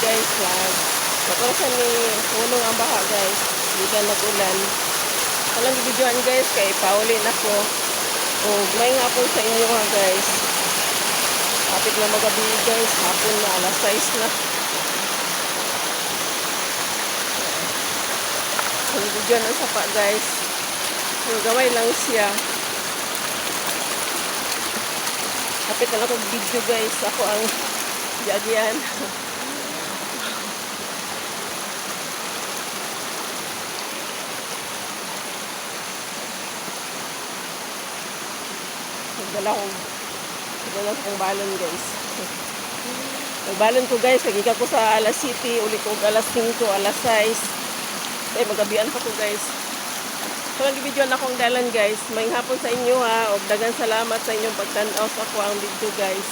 guys vlog. Kaparasan ni punong ang baha guys. Hindi ka nag-ulan. Walang bibidyoan guys kay paulin ako. O may nga po sa inyo ha guys. Kapit na magabi guys. Hapon na alas 6 na. Ang bibidyoan ang sapa guys. So gaway lang siya. Kapit na akong video guys. Ako ang jadian. Nagdala kong balon guys. Nagbalon ko guys. Nagika ko sa alas city. Uli ko alas 5, alas 6. Eh magabian pa ko guys. So nag-videoan akong dalan guys. May hapon sa inyo ha. O dagan salamat sa inyong pagtanaw sa ako ang video guys.